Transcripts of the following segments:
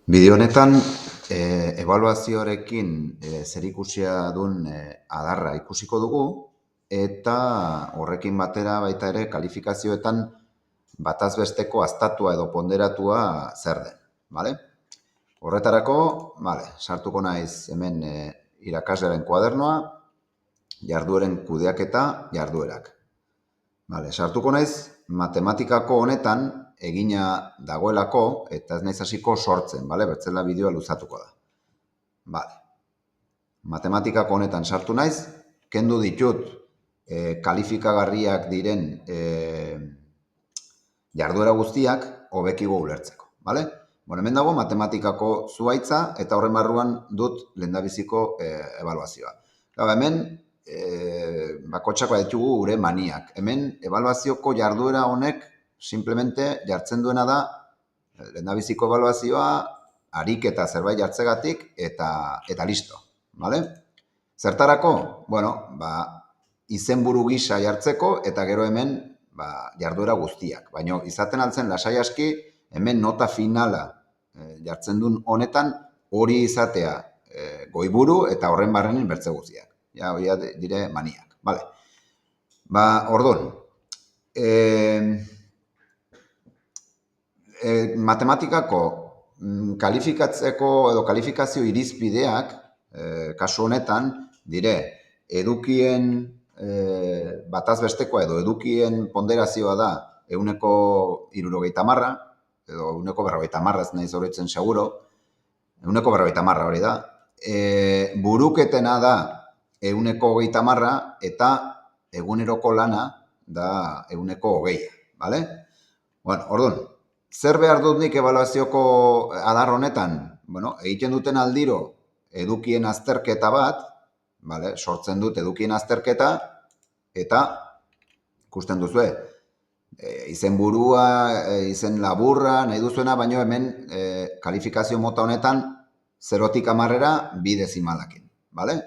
Bideo honetan ebaluazioarekin zerikusia duen adarra ikusiko dugu eta horrekin batera baita ere kalifikazioetan bataz besteko aztatua edo ponderatua zer den, bale? Horretarako, sartuko naiz hemen irakaslearen kuadernoa, jardueren kudeaketa, jarduerak. Sartuko naiz matematikako honetan egina dagoelako eta ez naiz hasiko sortzen, bertzela bideoa luzatuko da. Matematikako honetan sartu naiz, kendu ditut kalifikagarriak diren jarduera guztiak hobekiko ulertzeko, hemen dago matematikako zuhaitza eta horren barruan dut lehendabiziko ebaluazioa. Hemen bakotxako ditugu gure maniak. Hemen ebaluazioko jarduera honek simplemente jartzen duena da lehendabiziko ebaluazioa, ariketa zerbait jartzegatik eta listo. Zertarako? Izenburu gisa jartzeko eta gero hemen jarduera guztiak. Baina izaten altzen lasai aski hemen nota finala jartzen duen honetan hori izatea goiburu eta horren barrenin bertze guztiak. Hori dire maniak. Orduan, matematikako kalifikatzeko edo kalifikazio irizpideak, kasu honetan, dire edukien bataz bestekoa edo edukien ponderazioa da 170 edo 150 ez nahiz horretzen seguro, 150 hori da, buruketena da 130 eta eguneroko lana da 120, bale? Orduan, zer behar dut nik ebaluazioko adar honetan? Egiten duten aldiro edukien azterketa bat, sortzen dut edukien azterketa eta ikusten duzue, izen burua, izen laburra, nahi duzuena, baino hemen kalifikazio mota honetan 0tik 10 bi dezimalakin, bale?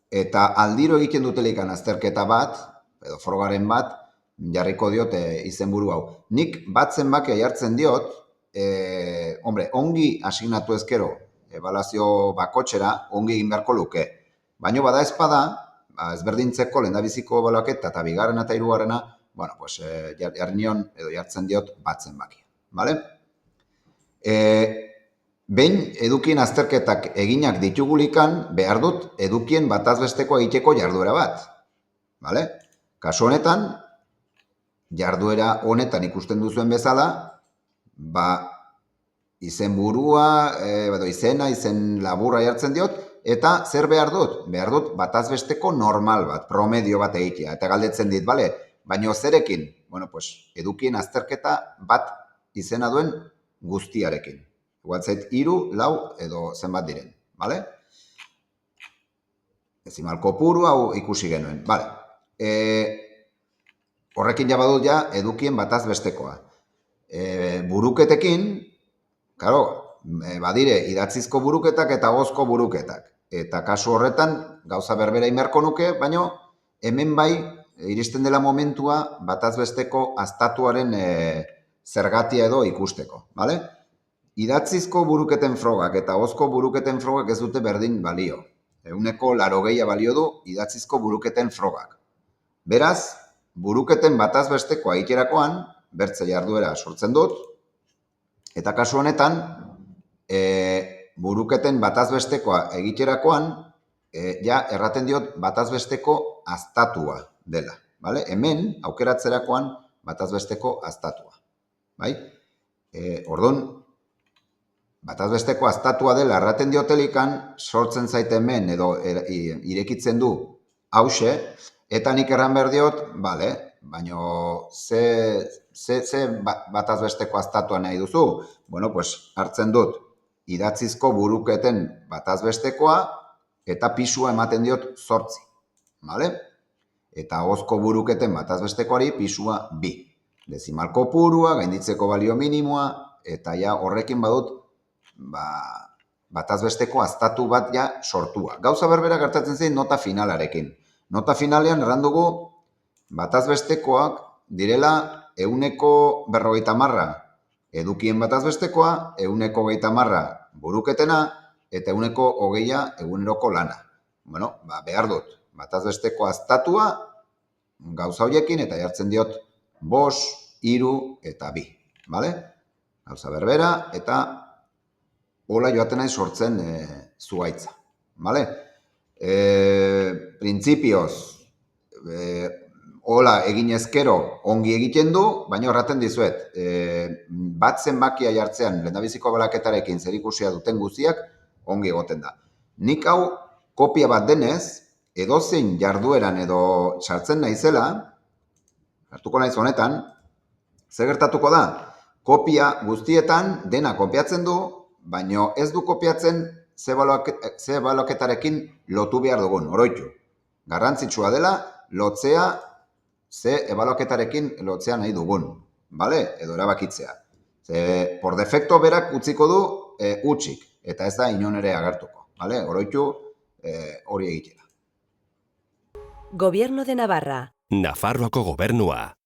Eta aldiro egiten dutelikan azterketa bat, edo frogaren bat, jarriko diot izenburu hau. Nik bat zenbakia jartzen diot, ongi asignatu ezkero, ebaluazio bakotxera, ongi egin beharko luke. Baina bada ezpada, ezberdintzeko lehendabiziko ebaluaketa eta bigarrena eta hirugarrena, jartzen diot bat zenbakia. Behin edukien azterketak eginak ditugulikan, behar dut edukien bataz besteko egiteko jarduera bat. Kasu honetan, jarduera honetan ikusten duzuen bezala, izen burua, izena, izen laburra jartzen diot, eta zer behar dut? Behar dut bataz besteko normal bat, promedio bat egitea. Eta galdetzen dit, baina zerekin? Edukien azterketa bat izena duen guztiarekin. Igual zait 3, 4 edo zenbat diren, Dezimal kopuru hau ikusi genuen, Horrekin badut edukien bataz bestekoa. Buruketekin, badire idatzizko buruketak eta ahozko buruketak. Eta kasu horretan gauza berbera inberko nuke, baina hemen bai iristen dela momentua bataz besteko aztatuaren zergatia edo ikusteko, Idatzizko buruketen frogak eta ahozko buruketen frogak ez dute berdin balio. 180 balio du idatzizko buruketen frogak. Beraz, buruketen bataz besteko egiterakoan, bertze jarduera sortzen dut, eta kasu honetan, buruketen bataz bestekoa egiterakoan, erraten diot bataz besteko aztatua dela. Hemen, aukeratzerakoan, bataz besteko aztatua. Orduan, bataz besteko aztatua dela erraten diotelikan, sortzen zaite hemen edo irekitzen du hause, eta nik erran behar diot, baina ze bataz besteko aztatua nahi duzu? Hartzen dut idatzizko buruketen bataz bestekoa eta pisua ematen diot 8. Eta ahozko buruketen bataz bestekoari pisua 2. Dezimal kopurua, gainditzeko balio minimoa, eta horrekin badut bataz besteko aztatu bat sortua. Gauza berbera gertatzen zein nota finalarekin. Nota finalean errandugu bataz bestekoak direla 150 Edukien bataz bestekoa, 30% buruketena, eta 20% eguneroko lana. Bueno, behar dut, bataz besteko aztatua, gauza horiekin, eta jartzen diot 5, 3 eta 2. Bale? Gauza berbera, eta hola joaten nahi sortzen zuhaitza. Bale? Printzipioz, hola egin ezkero ongi egiten du, baina horraten dizuet, bat zenbakia jartzean lehendabiziko ebaluaketarekin zerikusia duten guztiak ongi egoten da. Nik hau kopia bat denez, edozein jardueran edo sartzen naizela, hartuko naiz honetan, zer gertatuko da? Kopia guztietan dena kopiatzen du, baina ez du kopiatzen ze ebaluaketarekin lotu behar dugun, oroitu. Garrantzitsua dela, lotzea ze ebaluaketarekin lotzea nahi dugun, bale? Edo erabakitzea. Por defecto berak utziko du utxik, eta ez da inon ere agertuko, bale? Oroitu hori egitea. Gobierno de Navarra. Nafarroako gobernua.